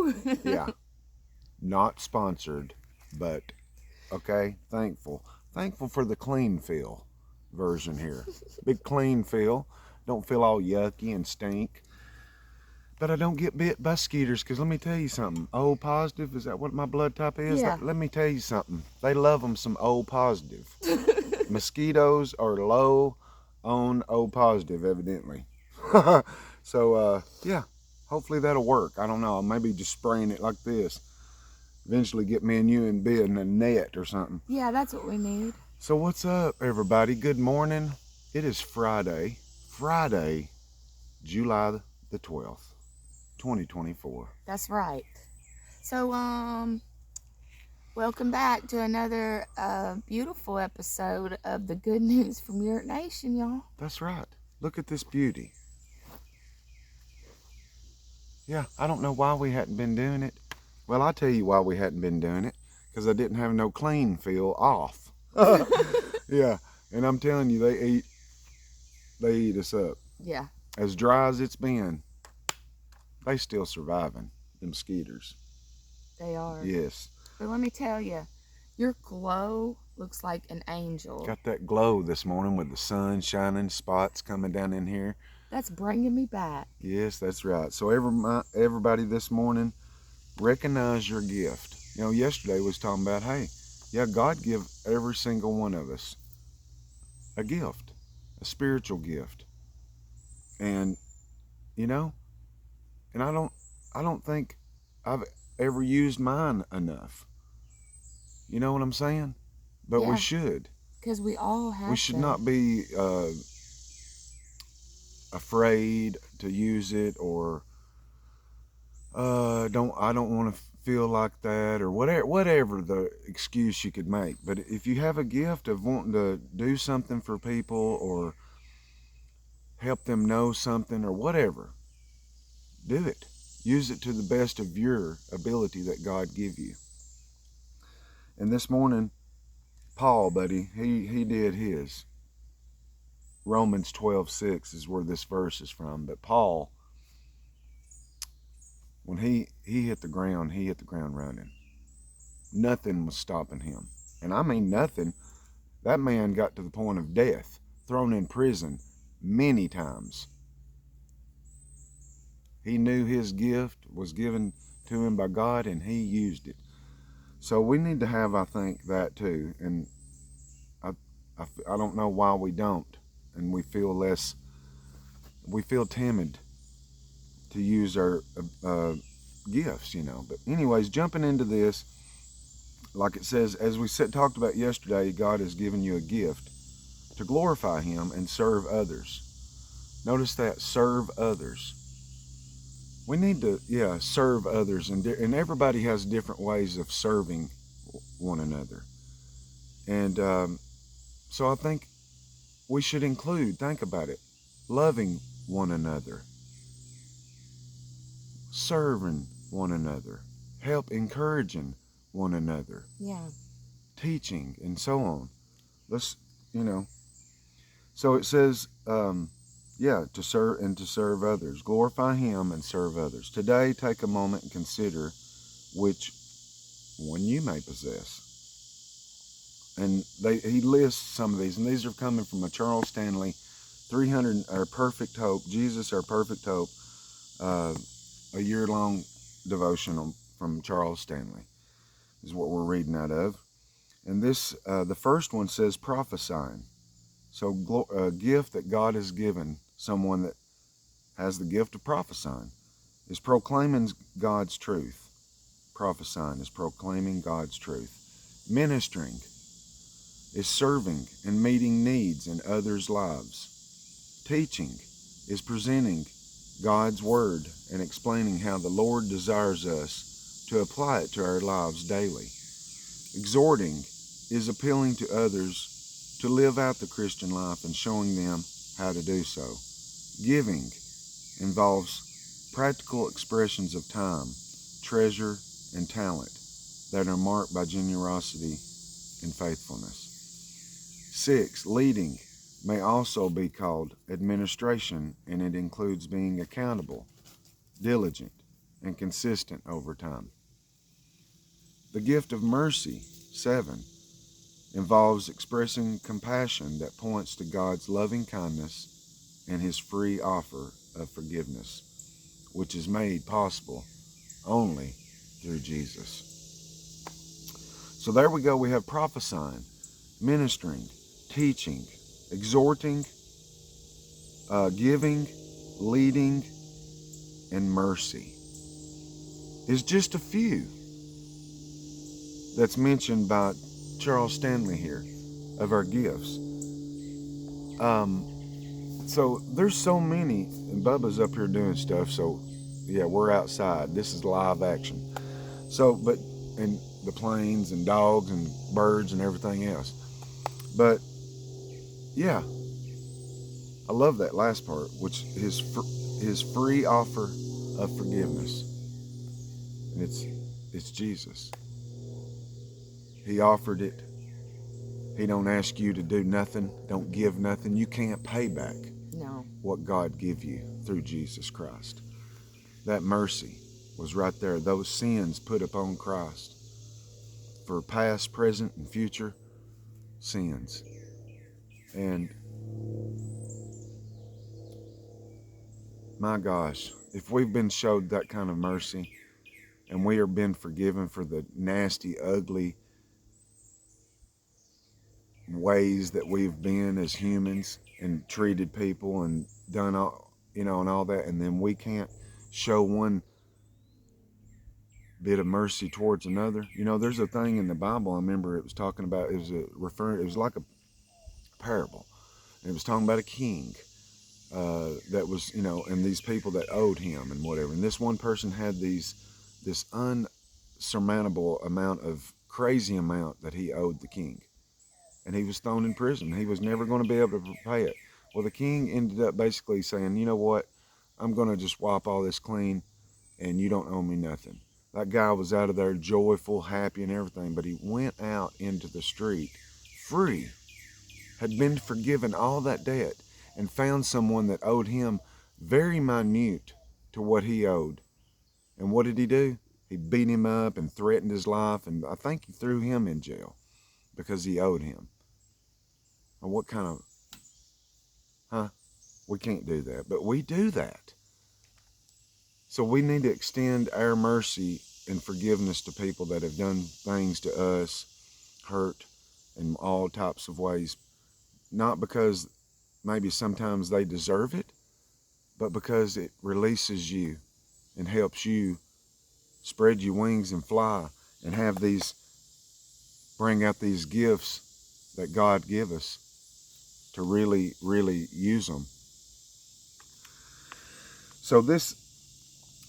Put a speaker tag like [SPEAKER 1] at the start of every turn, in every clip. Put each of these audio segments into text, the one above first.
[SPEAKER 1] Woo!
[SPEAKER 2] Yeah, not sponsored, but okay, thankful. Thankful for the clean feel version here. Big clean feel. Don't feel all yucky and stink. But I don't get bit by mosquitoes because let me tell you something. O positive, is that what my blood type is?
[SPEAKER 1] Yeah.
[SPEAKER 2] Let me tell you something. They love them some O positive. Mosquitoes are low on O positive, evidently. So, yeah, hopefully that'll work. I don't know. Maybe just spraying it like this. Eventually get me and you in bed in a net or something.
[SPEAKER 1] Yeah, that's what we need.
[SPEAKER 2] So what's up, everybody? Good morning. It is Friday, July the 12th, 2024.
[SPEAKER 1] That's right. So, welcome back to another beautiful episode of the Good News from Europe Nation, y'all.
[SPEAKER 2] That's right. Look at this beauty. Yeah, I don't know why we hadn't been doing it. Well, I'll tell you why we hadn't been doing it. Because I didn't have no clean feel off. Yeah, and I'm telling you, they eat us up.
[SPEAKER 1] Yeah.
[SPEAKER 2] As dry as it's been, they still surviving, them skeeters.
[SPEAKER 1] They are.
[SPEAKER 2] Yes.
[SPEAKER 1] But let me tell you, your glow looks like an angel.
[SPEAKER 2] Got that glow this morning with the sun shining, spots coming down in here.
[SPEAKER 1] That's bringing me back.
[SPEAKER 2] Yes, that's right. So everybody this morning, recognize your gift. You know, yesterday was talking about, hey, yeah, God give every single one of us a gift, a spiritual gift. And, you know, and I don't think I've ever used mine enough. You know what I'm saying? But
[SPEAKER 1] Yeah.
[SPEAKER 2] we should.
[SPEAKER 1] Because we all have
[SPEAKER 2] We should
[SPEAKER 1] them.
[SPEAKER 2] not be afraid to use it, or I don't want to feel like that, or whatever the excuse you could make. But if you have a gift of wanting to do something for people or help them know something or whatever, do it. Use it to the best of your ability that God give you. And this morning, Paul, buddy, he did his. Romans 12:6 is where this verse is from. But Paul, when he hit the ground running. Nothing was stopping him. And I mean nothing. That man got to the point of death, thrown in prison many times. He knew his gift was given to him by God, and he used it. So we need to have, I think, that too. And I don't know why we don't. And we feel timid to use our gifts, you know. But anyways, jumping into this, like it says, as we talked about yesterday, God has given you a gift to glorify him and serve others. Notice that, serve others. We need to, serve others. And everybody has different ways of serving one another. And so I think we should include, think about it, loving one another, serving one another, encouraging one another,
[SPEAKER 1] Yeah.
[SPEAKER 2] teaching, and so on. Let's, so it says, to serve others, glorify him and serve others. Today, take a moment and consider which one you may possess. And he lists some of these, and these are coming from a Charles Stanley 300, our Perfect Hope, Jesus, our Perfect Hope, a year-long devotional from Charles Stanley is what we're reading out of. And this, the first one says prophesying. So a gift that God has given someone that has the gift of prophesying is proclaiming God's truth. Prophesying is proclaiming God's truth. Ministering is serving and meeting needs in others' lives. Teaching is presenting God's word and explaining how the Lord desires us to apply it to our lives daily. Exhorting is appealing to others to live out the Christian life and showing them how to do so. Giving involves practical expressions of time, treasure, and talent that are marked by generosity and faithfulness. 6, leading may also be called administration, and it includes being accountable, diligent, and consistent over time. The gift of mercy, 7, involves expressing compassion that points to God's loving kindness and his free offer of forgiveness, which is made possible only through Jesus. So there we go. We have prophesying, ministering, teaching, exhorting, giving, leading, and mercy is just a few that's mentioned by Charles Stanley here of our gifts. So there's so many, and Bubba's up here doing stuff. So yeah, we're outside. This is live action. So, and the planes and dogs and birds and everything else. But yeah, I love that last part, which his free offer of forgiveness, and it's Jesus. He offered it. He don't ask you to do nothing, don't give nothing. You can't pay back what God give you through Jesus Christ. That mercy was right there. Those sins put upon Christ for past, present, and future sins. And my gosh, if we've been showed that kind of mercy and we are been forgiven for the nasty, ugly ways that we've been as humans and treated people and done all, and all that, and then we can't show one bit of mercy towards another. There's a thing in the Bible, I remember it was talking about, it was like a parable. And it was talking about a king that was, and these people that owed him and whatever. And this one person had this unsurmountable crazy amount that he owed the king. And he was thrown in prison. He was never going to be able to pay it. Well, the king ended up basically saying, you know what? I'm going to just wipe all this clean and you don't owe me nothing. That guy was out of there joyful, happy and everything, but he went out into the street free, had been forgiven all that debt, and found someone that owed him very minute to what he owed. And what did he do? He beat him up and threatened his life, and I think he threw him in jail because he owed him. Well, what kind of, we can't do that, but we do that. So we need to extend our mercy and forgiveness to people that have done things to us, hurt in all types of ways, not because maybe sometimes they deserve it, but because it releases you and helps you spread your wings and fly and bring out these gifts that God give us to really, really use them. So this,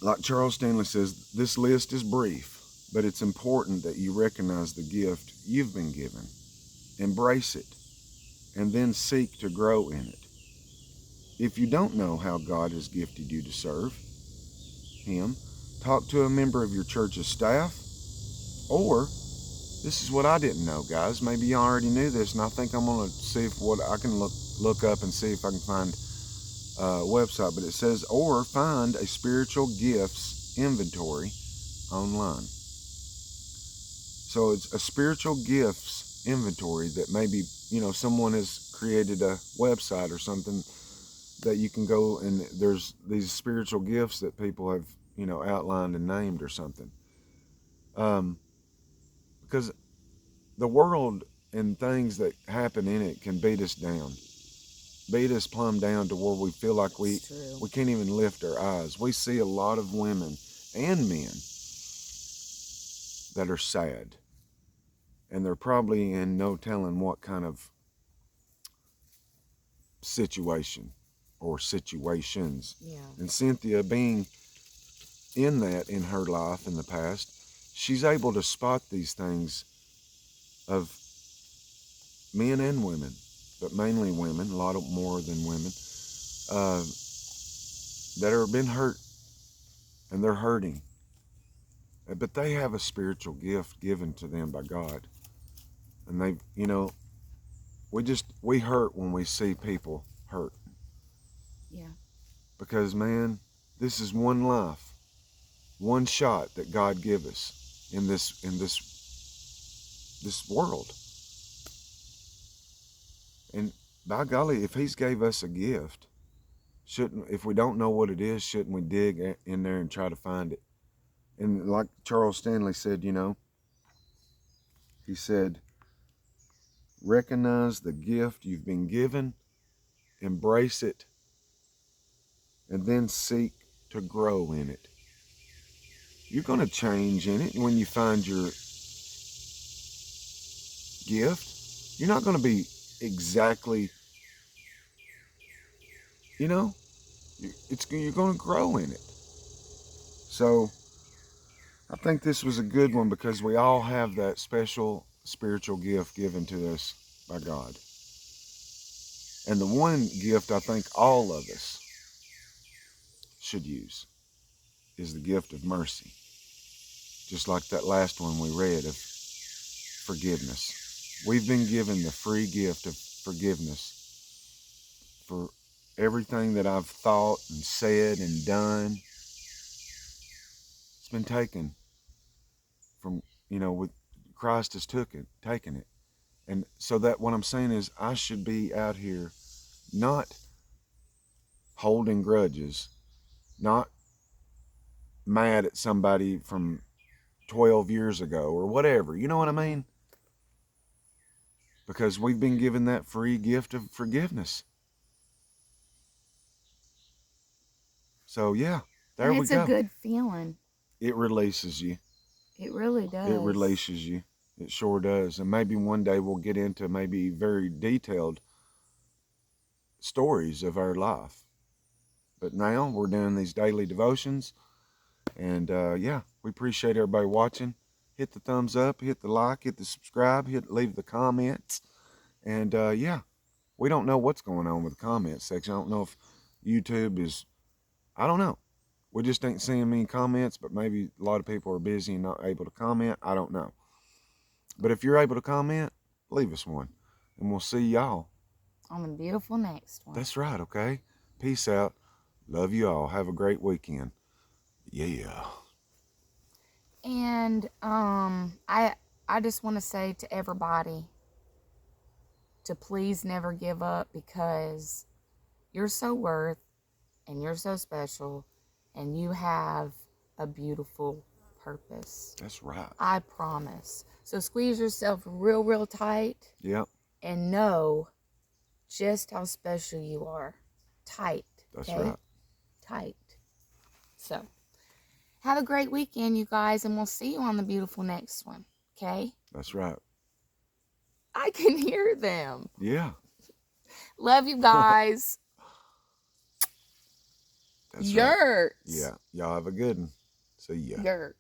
[SPEAKER 2] like Charles Stanley says, this list is brief, but it's important that you recognize the gift you've been given, embrace it, and then seek to grow in it. If you don't know how God has gifted you to serve him, talk to a member of your church's staff, or this is what I didn't know, guys. Maybe you already knew this, and I think I'm going to see what I can look up and see if I can find a website. But it says, or find a spiritual gifts inventory online. So it's a spiritual gifts inventory that maybe, someone has created a website or something that you can go, and there's these spiritual gifts that people have, outlined and named or something. Because the world and things that happen in it can beat us down, beat us plumb down to where we feel like we can't even lift our eyes. We see a lot of women and men that are sad, and they're probably in no telling what kind of situation or situations.
[SPEAKER 1] Yeah.
[SPEAKER 2] And Cynthia, being in that in her life in the past, she's able to spot these things of men and women, but mainly women, a lot more than women, that have been hurt, and they're hurting. But they have a spiritual gift given to them by God. And they, we hurt when we see people hurt.
[SPEAKER 1] Yeah.
[SPEAKER 2] Because, man, this is one life. one shot that God give us in this world. And by golly, if He's gave us a gift, if we don't know what it is, shouldn't we dig in there and try to find it? And like Charles Stanley said, he said, recognize the gift you've been given, embrace it, and then seek to grow in it. You're going to change in it when you find your gift. You're not going to be exactly, you're going to grow in it. So I think this was a good one because we all have that special spiritual gift given to us by God. And the one gift I think all of us should use is the gift of mercy. Just like that last one we read of forgiveness. We've been given the free gift of forgiveness for everything that I've thought and said and done. It's been taken from, with Christ has taken it. And so that what I'm saying is I should be out here not holding grudges, not mad at somebody from 12 years ago or whatever. You know what I mean? Because we've been given that free gift of forgiveness. So yeah, there we go.
[SPEAKER 1] It's a good feeling.
[SPEAKER 2] It releases you.
[SPEAKER 1] It really does.
[SPEAKER 2] It releases you. It sure does. And maybe one day we'll get into maybe very detailed stories of our life. But now we're doing these daily devotions. And yeah, we appreciate everybody watching. Hit the thumbs up, hit the like, hit the subscribe, leave the comments. And yeah, we don't know what's going on with the comments section. I don't know if YouTube is, I don't know. We just ain't seeing many comments, but maybe a lot of people are busy and not able to comment. I don't know. But if you're able to comment, leave us one. And we'll see y'all
[SPEAKER 1] on the beautiful next one.
[SPEAKER 2] That's right, okay? Peace out. Love you all. Have a great weekend. Yeah.
[SPEAKER 1] And I just want to say to everybody to please never give up, because you're so worth and you're so special and you have a beautiful purpose.
[SPEAKER 2] That's right.
[SPEAKER 1] I promise. So squeeze yourself real, real tight.
[SPEAKER 2] Yep.
[SPEAKER 1] And know just how special you are. Tight.
[SPEAKER 2] That's
[SPEAKER 1] okay?
[SPEAKER 2] right.
[SPEAKER 1] Tight. So, have a great weekend, you guys, and we'll see you on the beautiful next one. Okay?
[SPEAKER 2] That's right.
[SPEAKER 1] I can hear them.
[SPEAKER 2] Yeah.
[SPEAKER 1] Love you guys.
[SPEAKER 2] That's
[SPEAKER 1] Yurts.
[SPEAKER 2] right. Yeah. Y'all have a good one. See ya.
[SPEAKER 1] Yurts.